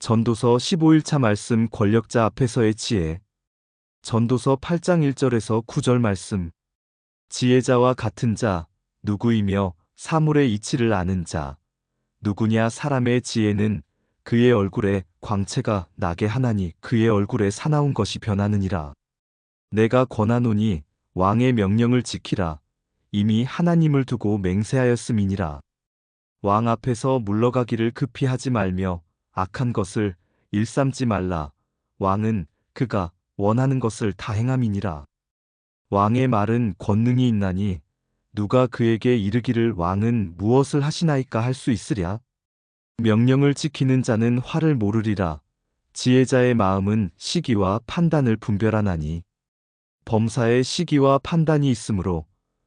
전도서 15일차 말씀 권력자 앞에서의 지혜. 전도서 8장 1절에서 9절 말씀. 지혜자와 같은 자 누구이며 사물의 이치를 아는 자 누구냐. 사람의 지혜는 그의 얼굴에 광채가 나게 하나니 그의 얼굴에 사나운 것이 변하느니라. 내가 권하노니 왕의 명령을 지키라. 이미 하나님을 두고 맹세하였음이니라. 왕 앞에서 물러가기를 급히 하지 말며 악한 것을 일삼지 말라. 왕은 그가 원하는 것을 다 행함이니라. 왕의 말은 권능이 있나니 누가 그에게 이르기를 왕은 무엇을 하시나이까 할 수 있으랴. 명령을 지키는 자는 화를 모르리라. 지혜자의 마음은 시기와 판단을 분별하나니 범사에 시기와 판단이 있으므로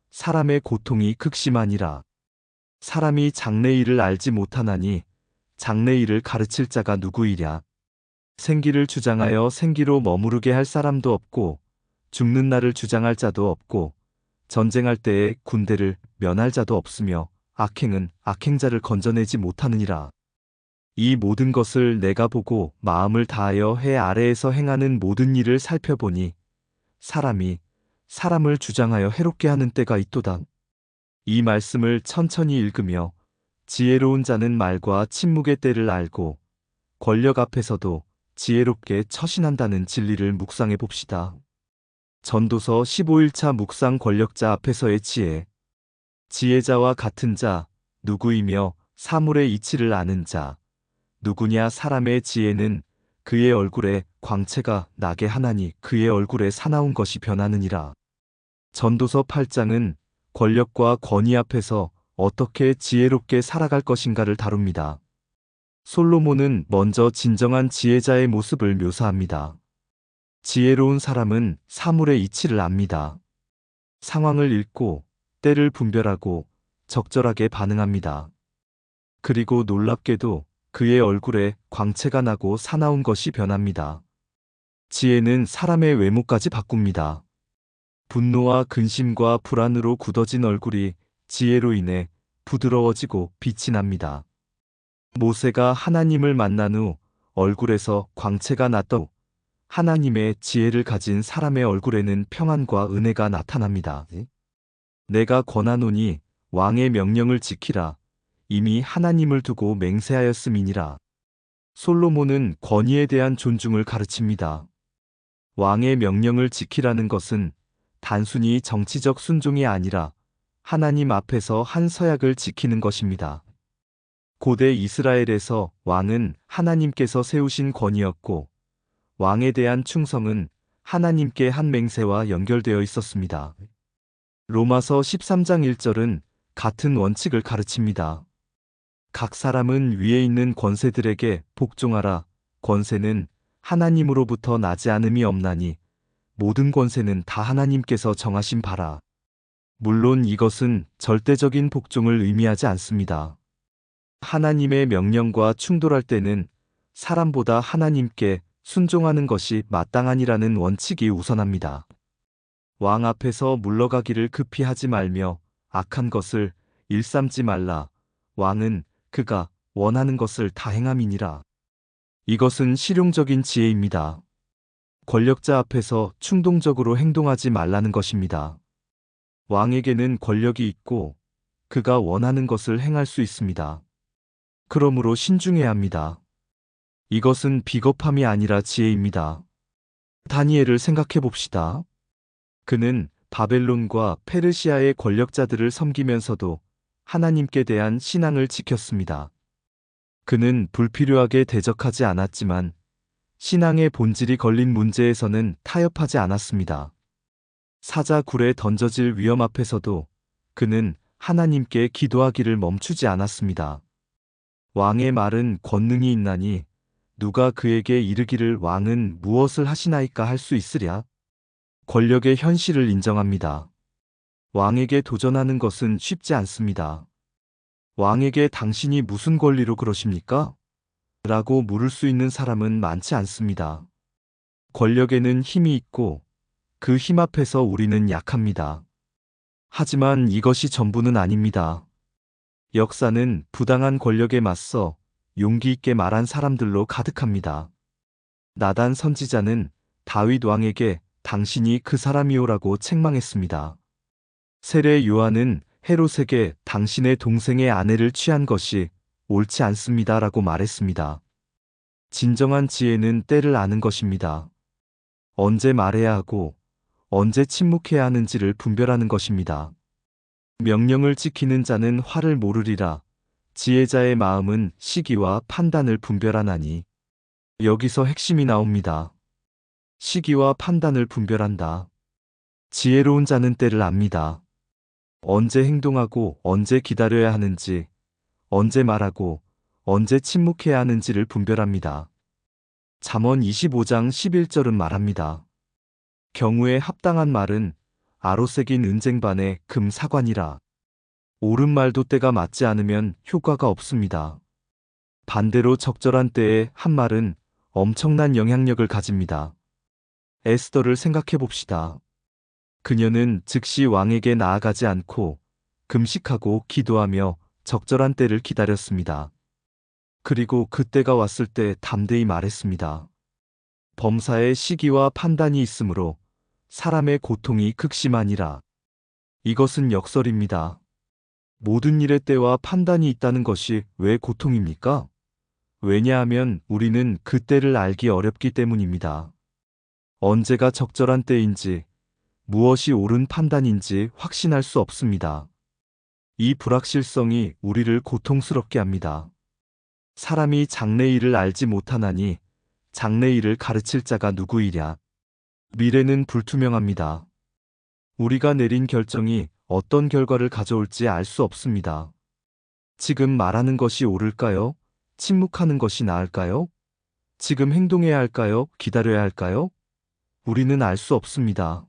사람의 고통이 극심하니라. 사람이 장래일을 알지 못하나니 장래일을 가르칠 자가 누구이랴. 생기를 주장하여 생기로 머무르게 할 사람도 없고 죽는 날을 주장할 자도 없고 전쟁할 때에 군대를 면할 자도 없으며 악행은 악행자를 건져내지 못하느니라. 이 모든 것을 내가 보고 마음을 다하여 해 아래에서 행하는 모든 일을 살펴보니 사람이 사람을 주장하여 해롭게 하는 때가 있도다. 이 말씀을 천천히 읽으며 지혜로운 자는 말과 침묵의 때를 알고 권력 앞에서도 지혜롭게 처신한다는 진리를 묵상해 봅시다. 전도서 15일차 묵상 권력자 앞에서의 지혜. 지혜자와 같은 자 누구이며 사물의 이치를 아는 자 누구냐. 사람의 지혜는 그의 얼굴에 광채가 나게 하나니 그의 얼굴에 사나운 것이 변하느니라. 전도서 8장은 권력과 권위 앞에서 어떻게 지혜롭게 살아갈 것인가를 다룹니다. 솔로몬은 먼저 진정한 지혜자의 모습을 묘사합니다. 지혜로운 사람은 사물의 이치를 압니다. 상황을 읽고 때를 분별하고 적절하게 반응합니다. 그리고 놀랍게도 그의 얼굴에 광채가 나고 사나운 것이 변합니다. 지혜는 사람의 외모까지 바꿉니다. 분노와 근심과 불안으로 굳어진 얼굴이 지혜로 인해 부드러워지고 빛이 납니다. 모세가 하나님을 만난 후 얼굴에서 광채가 났던 하나님의 지혜를 가진 사람의 얼굴에는 평안과 은혜가 나타납니다. 내가 권하노니 왕의 명령을 지키라. 이미 하나님을 두고 맹세하였음이니라. 솔로몬은 권위에 대한 존중을 가르칩니다. 왕의 명령을 지키라는 것은 단순히 정치적 순종이 아니라 하나님 앞에서 한 서약을 지키는 것입니다. 고대 이스라엘에서 왕은 하나님께서 세우신 권위였고 왕에 대한 충성은 하나님께 한 맹세와 연결되어 있었습니다. 로마서 13장 1절은 같은 원칙을 가르칩니다. 각 사람은 위에 있는 권세들에게 복종하라. 권세는 하나님으로부터 나지 않음이 없나니 모든 권세는 다 하나님께서 정하신 바라. 물론 이것은 절대적인 복종을 의미하지 않습니다. 하나님의 명령과 충돌할 때는 사람보다 하나님께 순종하는 것이 마땅하니라는 원칙이 우선합니다. 왕 앞에서 물러가기를 급히 하지 말며 악한 것을 일삼지 말라. 왕은 그가 원하는 것을 다 행함이니라. 이것은 실용적인 지혜입니다. 권력자 앞에서 충동적으로 행동하지 말라는 것입니다. 왕에게는 권력이 있고 그가 원하는 것을 행할 수 있습니다. 그러므로 신중해야 합니다. 이것은 비겁함이 아니라 지혜입니다. 다니엘을 생각해 봅시다. 그는 바벨론과 페르시아의 권력자들을 섬기면서도 하나님께 대한 신앙을 지켰습니다. 그는 불필요하게 대적하지 않았지만 신앙의 본질이 걸린 문제에서는 타협하지 않았습니다. 사자 굴에 던져질 위험 앞에서도 그는 하나님께 기도하기를 멈추지 않았습니다. 왕의 말은 권능이 있나니 누가 그에게 이르기를 왕은 무엇을 하시나이까 할 수 있으랴. 권력의 현실을 인정합니다. 왕에게 도전하는 것은 쉽지 않습니다. 왕에게 당신이 무슨 권리로 그러십니까? 라고 물을 수 있는 사람은 많지 않습니다. 권력에는 힘이 있고 그 힘 앞에서 우리는 약합니다. 하지만 이것이 전부는 아닙니다. 역사는 부당한 권력에 맞서 용기 있게 말한 사람들로 가득합니다. 나단 선지자는 다윗 왕에게 당신이 그 사람이오라고 책망했습니다. 세례 요한은 헤롯에게 당신의 동생의 아내를 취한 것이 옳지 않습니다라고 말했습니다. 진정한 지혜는 때를 아는 것입니다. 언제 말해야 하고 언제 침묵해야 하는지를 분별하는 것입니다. 명령을 지키는 자는 화를 모르리라. 지혜자의 마음은 시기와 판단을 분별하나니. 여기서 핵심이 나옵니다. 시기와 판단을 분별한다. 지혜로운 자는 때를 압니다. 언제 행동하고 언제 기다려야 하는지, 언제 말하고 언제 침묵해야 하는지를 분별합니다. 잠언 25장 11절은 말합니다. 경우에 합당한 말은 아로새긴 은쟁반의 금 사관이라. 옳은 말도 때가 맞지 않으면 효과가 없습니다. 반대로 적절한 때에 한 말은 엄청난 영향력을 가집니다. 에스더를 생각해 봅시다. 그녀는 즉시 왕에게 나아가지 않고 금식하고 기도하며 적절한 때를 기다렸습니다. 그리고 그 때가 왔을 때 담대히 말했습니다. 범사에 시기와 판단이 있으므로 사람의 고통이 극심하니라. 이것은 역설입니다. 모든 일의 때와 판단이 있다는 것이 왜 고통입니까? 왜냐하면 우리는 그 때를 알기 어렵기 때문입니다. 언제가 적절한 때인지, 무엇이 옳은 판단인지 확신할 수 없습니다. 이 불확실성이 우리를 고통스럽게 합니다. 사람이 장래일을 알지 못하나니 장래일을 가르칠 자가 누구이랴. 미래는 불투명합니다. 우리가 내린 결정이 어떤 결과를 가져올지 알 수 없습니다. 지금 말하는 것이 옳을까요? 침묵하는 것이 나을까요? 지금 행동해야 할까요? 기다려야 할까요? 우리는 알 수 없습니다.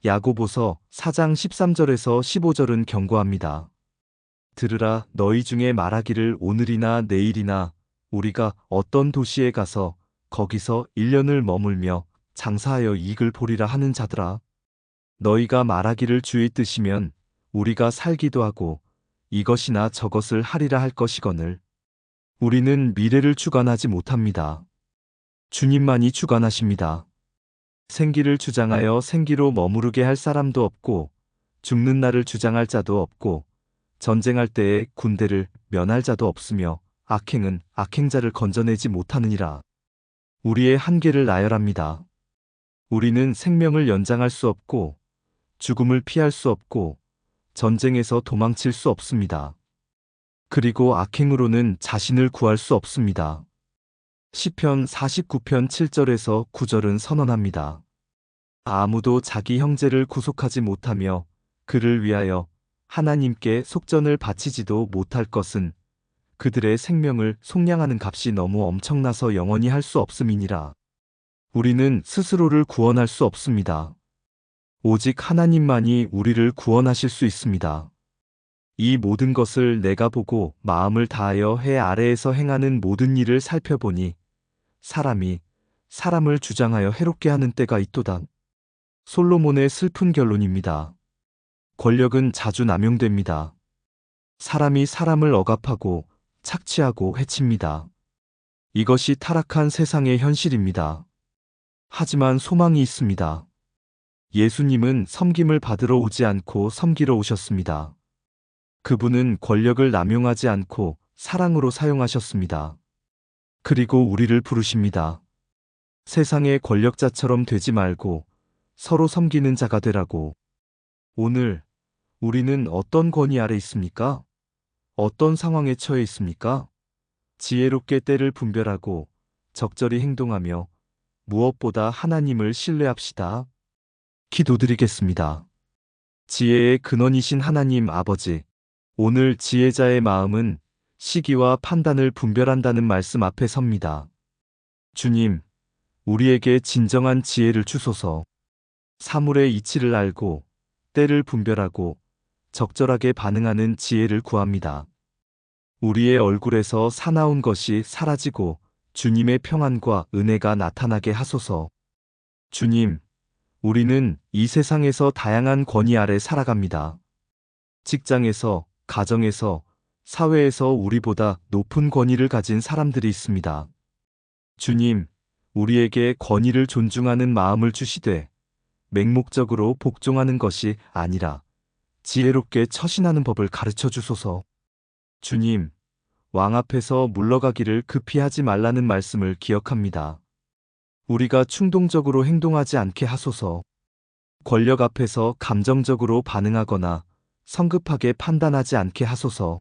야고보서 4장 13절에서 15절은 경고합니다. 들으라, 너희 중에 말하기를 오늘이나 내일이나 우리가 어떤 도시에 가서 거기서 1년을 머물며 장사하여 이익을 보리라 하는 자들아. 너희가 말하기를 주의 뜻이면 우리가 살기도 하고 이것이나 저것을 하리라 할 것이거늘. 우리는 미래를 주관하지 못합니다. 주님만이 주관하십니다. 생기를 주장하여 생기로 머무르게 할 사람도 없고 죽는 날을 주장할 자도 없고 전쟁할 때에 군대를 면할 자도 없으며 악행은 악행자를 건져내지 못하느니라. 우리의 한계를 나열합니다. 우리는 생명을 연장할 수 없고 죽음을 피할 수 없고 전쟁에서 도망칠 수 없습니다. 그리고 악행으로는 자신을 구할 수 없습니다. 시편 49편 7절에서 9절은 선언합니다. 아무도 자기 형제를 구속하지 못하며 그를 위하여 하나님께 속전을 바치지도 못할 것은 그들의 생명을 속량하는 값이 너무 엄청나서 영원히 할 수 없음이니라. 우리는 스스로를 구원할 수 없습니다. 오직 하나님만이 우리를 구원하실 수 있습니다. 이 모든 것을 내가 보고 마음을 다하여 해 아래에서 행하는 모든 일을 살펴보니 사람이 사람을 주장하여 해롭게 하는 때가 있도다. 솔로몬의 슬픈 결론입니다. 권력은 자주 남용됩니다. 사람이 사람을 억압하고 착취하고 해칩니다. 이것이 타락한 세상의 현실입니다. 하지만 소망이 있습니다. 예수님은 섬김을 받으러 오지 않고 섬기러 오셨습니다. 그분은 권력을 남용하지 않고 사랑으로 사용하셨습니다. 그리고 우리를 부르십니다. 세상의 권력자처럼 되지 말고 서로 섬기는 자가 되라고. 오늘 우리는 어떤 권위 아래 있습니까? 어떤 상황에 처해 있습니까? 지혜롭게 때를 분별하고 적절히 행동하며 무엇보다 하나님을 신뢰합시다. 기도드리겠습니다. 지혜의 근원이신 하나님 아버지, 오늘 지혜자의 마음은 시기와 판단을 분별한다는 말씀 앞에 섭니다. 주님, 우리에게 진정한 지혜를 주소서. 사물의 이치를 알고 때를 분별하고 적절하게 반응하는 지혜를 구합니다. 우리의 얼굴에서 사나운 것이 사라지고 주님의 평안과 은혜가 나타나게 하소서. 주님, 우리는 이 세상에서 다양한 권위 아래 살아갑니다. 직장에서, 가정에서, 사회에서 우리보다 높은 권위를 가진 사람들이 있습니다. 주님, 우리에게 권위를 존중하는 마음을 주시되 맹목적으로 복종하는 것이 아니라 지혜롭게 처신하는 법을 가르쳐 주소서. 주님, 왕 앞에서 물러가기를 급히 하지 말라는 말씀을 기억합니다. 우리가 충동적으로 행동하지 않게 하소서. 권력 앞에서 감정적으로 반응하거나 성급하게 판단하지 않게 하소서.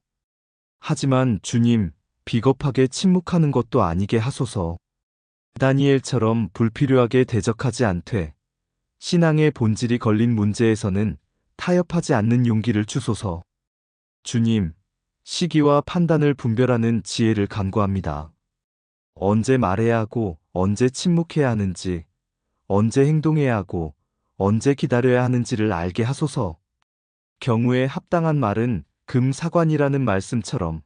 하지만 주님, 비겁하게 침묵하는 것도 아니게 하소서. 다니엘처럼 불필요하게 대적하지 않되 신앙의 본질이 걸린 문제에서는 타협하지 않는 용기를 주소서. 주님, 시기와 판단을 분별하는 지혜를 간구합니다. 언제 말해야 하고 언제 침묵해야 하는지, 언제 행동해야 하고 언제 기다려야 하는지를 알게 하소서. 경우에 합당한 말은 금사관이라는 말씀처럼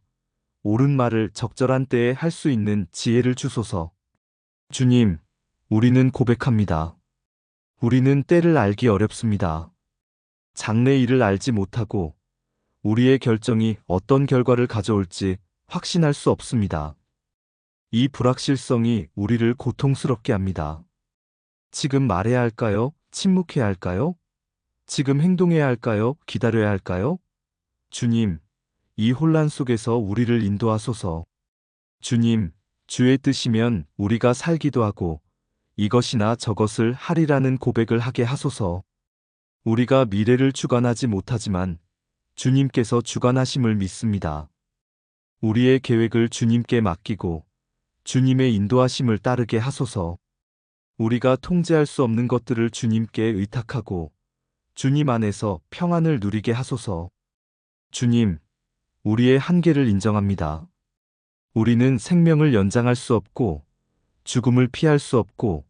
옳은 말을 적절한 때에 할 수 있는 지혜를 주소서. 주님, 우리는 고백합니다. 우리는 때를 알기 어렵습니다. 장래 일을 알지 못하고 우리의 결정이 어떤 결과를 가져올지 확신할 수 없습니다. 이 불확실성이 우리를 고통스럽게 합니다. 지금 말해야 할까요? 침묵해야 할까요? 지금 행동해야 할까요? 기다려야 할까요? 주님, 이 혼란 속에서 우리를 인도하소서. 주님, 주의 뜻이면 우리가 살기도 하고 이것이나 저것을 하리라는 고백을 하게 하소서. 우리가 미래를 주관하지 못하지만 주님께서 주관하심을 믿습니다. 우리의 계획을 주님께 맡기고 주님의 인도하심을 따르게 하소서. 우리가 통제할 수 없는 것들을 주님께 의탁하고 주님 안에서 평안을 누리게 하소서. 주님, 우리의 한계를 인정합니다. 우리는 생명을 연장할 수 없고 죽음을 피할 수 없고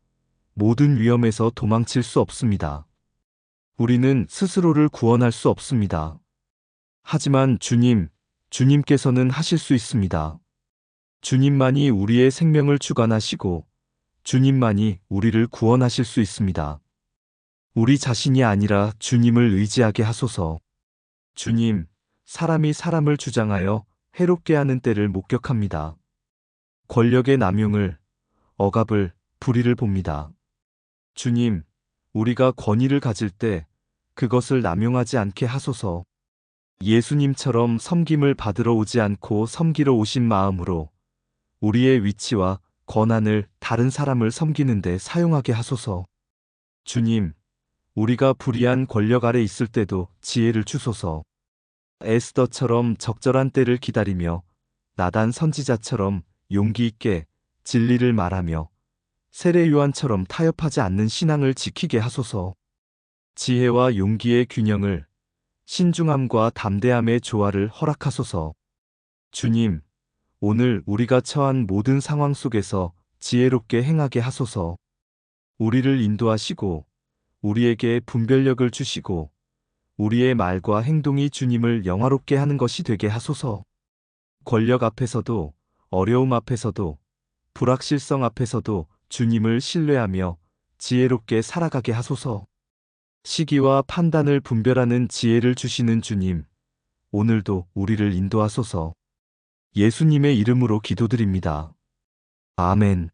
모든 위험에서 도망칠 수 없습니다. 우리는 스스로를 구원할 수 없습니다. 하지만 주님께서는 하실 수 있습니다. 주님만이 우리의 생명을 주관하시고 주님만이 우리를 구원하실 수 있습니다. 우리 자신이 아니라 주님을 의지하게 하소서. 주님, 사람이 사람을 주장하여 해롭게 하는 때를 목격합니다. 권력의 남용을, 억압을, 불의를 봅니다. 주님, 우리가 권위를 가질 때 그것을 남용하지 않게 하소서. 예수님처럼 섬김을 받으러 오지 않고 섬기러 오신 마음으로 우리의 위치와 권한을 다른 사람을 섬기는 데 사용하게 하소서. 주님, 우리가 불의한 권력 아래 있을 때도 지혜를 주소서. 에스더처럼 적절한 때를 기다리며 나단 선지자처럼 용기 있게 진리를 말하며 세례 요한처럼 타협하지 않는 신앙을 지키게 하소서. 지혜와 용기의 균형을, 신중함과 담대함의 조화를 허락하소서. 주님, 오늘 우리가 처한 모든 상황 속에서 지혜롭게 행하게 하소서. 우리를 인도하시고 우리에게 분별력을 주시고 우리의 말과 행동이 주님을 영화롭게 하는 것이 되게 하소서. 권력 앞에서도 어려움 앞에서도 불확실성 앞에서도 주님을 신뢰하며 지혜롭게 살아가게 하소서. 시기와 판단을 분별하는 지혜를 주시는 주님, 오늘도 우리를 인도하소서. 예수님의 이름으로 기도드립니다. 아멘.